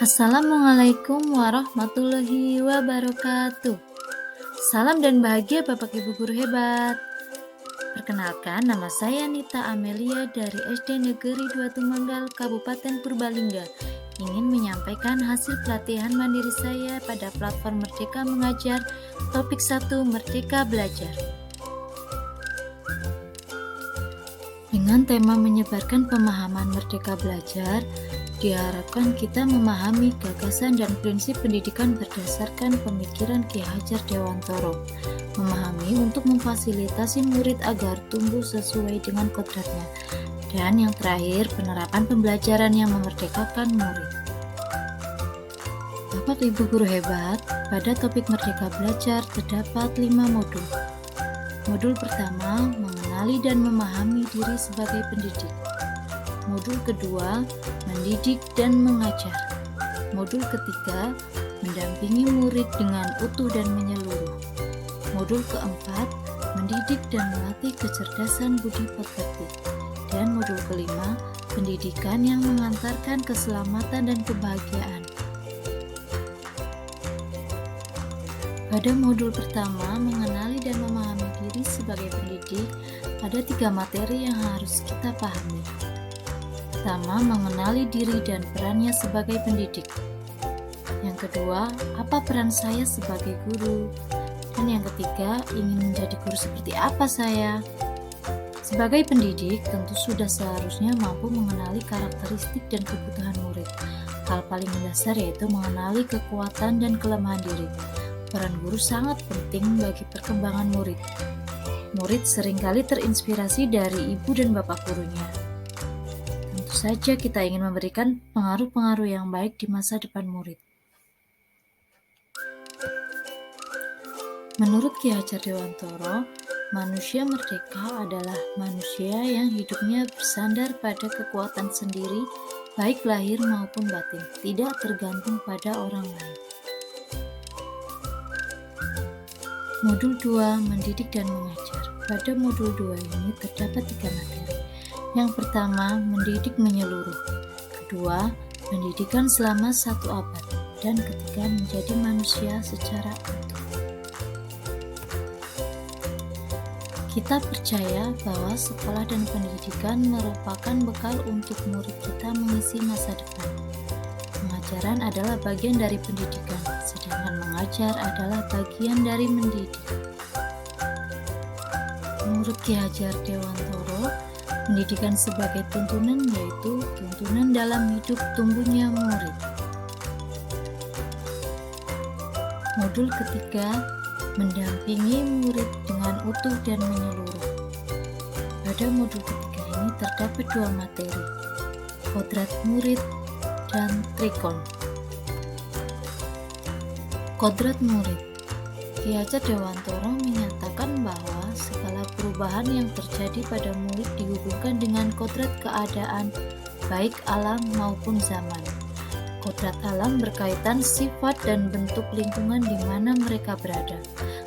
Assalamualaikum warahmatullahi wabarakatuh. Salam dan bahagia Bapak Ibu guru hebat. Perkenalkan, nama saya Nita Amelia dari SD Negeri 2 Tumanggal, Kabupaten Purbalingga. Ingin menyampaikan hasil pelatihan mandiri saya pada platform Merdeka Mengajar, topik 1 Merdeka Belajar. Dengan tema menyebarkan pemahaman Merdeka Belajar, diharapkan kita memahami gagasan dan prinsip pendidikan berdasarkan pemikiran Ki Hajar Dewantoro, memahami untuk memfasilitasi murid agar tumbuh sesuai dengan kodratnya, dan yang terakhir, penerapan pembelajaran yang memerdekakan murid. Bapak Ibu guru hebat, pada topik Merdeka Belajar terdapat 5 modul. Modul pertama, mengenali dan memahami diri sebagai pendidik. Modul kedua, mendidik dan mengajar. Modul ketiga, mendampingi murid dengan utuh dan menyeluruh. Modul keempat, mendidik dan melatih kecerdasan budi pekerti. Dan modul kelima, pendidikan yang mengantarkan keselamatan dan kebahagiaan. Pada modul pertama, mengenali dan memahami diri sebagai pendidik, ada 3 materi yang harus kita pahami. Pertama, mengenali diri dan perannya sebagai pendidik. Yang kedua, apa peran saya sebagai guru? Dan yang ketiga, ingin menjadi guru seperti apa saya? Sebagai pendidik, tentu sudah seharusnya mampu mengenali karakteristik dan kebutuhan murid. Hal paling mendasar yaitu mengenali kekuatan dan kelemahan diri. Peran guru sangat penting bagi perkembangan murid. Murid seringkali terinspirasi dari ibu dan bapak gurunya. Tentu saja kita ingin memberikan pengaruh-pengaruh yang baik di masa depan murid. Menurut Ki Hajar Dewantoro, manusia merdeka adalah manusia yang hidupnya bersandar pada kekuatan sendiri, baik lahir maupun batin, tidak tergantung pada orang lain. Modul 2, mendidik dan mengajar. Pada modul 2 ini terdapat 3 materi. Yang pertama, mendidik menyeluruh. Kedua, pendidikan selama 1 abad. Dan ketiga, menjadi manusia secara utuh. Kita percaya bahwa sekolah dan pendidikan merupakan bekal untuk murid kita mengisi masa depan. Pengajaran adalah bagian dari pendidikan, sedangkan mengajar adalah bagian dari mendidik. Menurut Ki Hajar Dewantoro, pendidikan sebagai tuntunan yaitu tuntunan dalam hidup tumbuhnya murid. Modul ketiga, mendampingi murid dengan utuh dan menyeluruh. Pada modul ketiga ini terdapat 2 materi, kodrat murid dan trikon. Kodrat murid. Ki Hajar Dewantoro menyatakan bahwa segala perubahan yang terjadi pada murid dihubungkan dengan kodrat keadaan, baik alam maupun zaman. Kodrat alam berkaitan sifat dan bentuk lingkungan di mana mereka berada.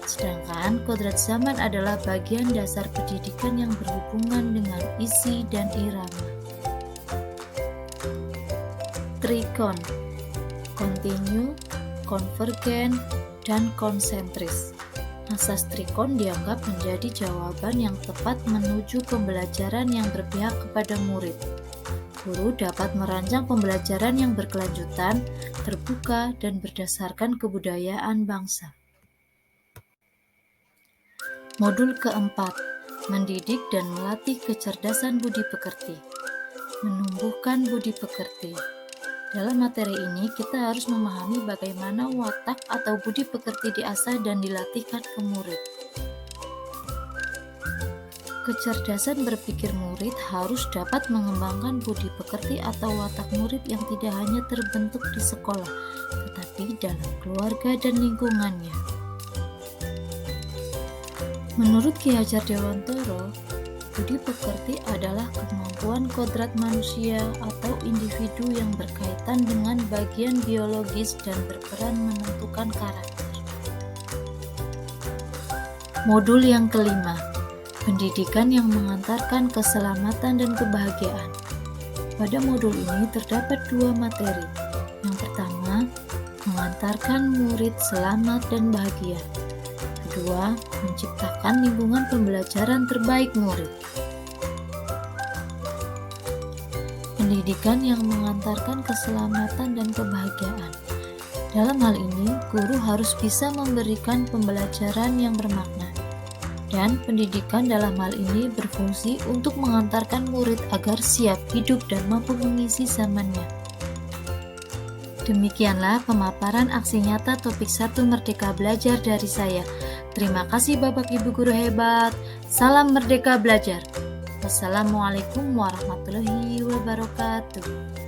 Sedangkan kodrat zaman adalah bagian dasar pendidikan yang berhubungan dengan isi dan irama. Trikon, kontinu, konvergen, dan konsentris. Asas trikon dianggap menjadi jawaban yang tepat menuju pembelajaran yang berpihak kepada murid. Guru dapat merancang pembelajaran yang berkelanjutan, terbuka, dan berdasarkan kebudayaan bangsa. Modul keempat, mendidik dan melatih kecerdasan budi pekerti. Menumbuhkan budi pekerti. Dalam materi ini, kita harus memahami bagaimana watak atau budi pekerti diasah dan dilatihkan ke murid. Kecerdasan berpikir murid harus dapat mengembangkan budi pekerti atau watak murid yang tidak hanya terbentuk di sekolah, tetapi dalam keluarga dan lingkungannya. Menurut Ki Hajar Dewantoro, budi pekerti adalah kemampuan kodrat manusia atau individu yang berkaitan dengan bagian biologis dan berperan menentukan karakter. Modul yang kelima, pendidikan yang mengantarkan keselamatan dan kebahagiaan. Pada modul ini terdapat 2 materi. Yang pertama, mengantarkan murid selamat dan bahagia. Kedua, menciptakan lingkungan pembelajaran terbaik murid. Pendidikan yang mengantarkan keselamatan dan kebahagiaan. Dalam hal ini, guru harus bisa memberikan pembelajaran yang bermakna. Dan pendidikan dalam hal ini berfungsi untuk mengantarkan murid agar siap hidup dan mampu mengisi zamannya. Demikianlah pemaparan aksi nyata topik 1 Merdeka Belajar dari saya. Terima kasih Bapak Ibu Guru hebat. Salam Merdeka Belajar. Wassalamualaikum warahmatullahi wabarakatuh.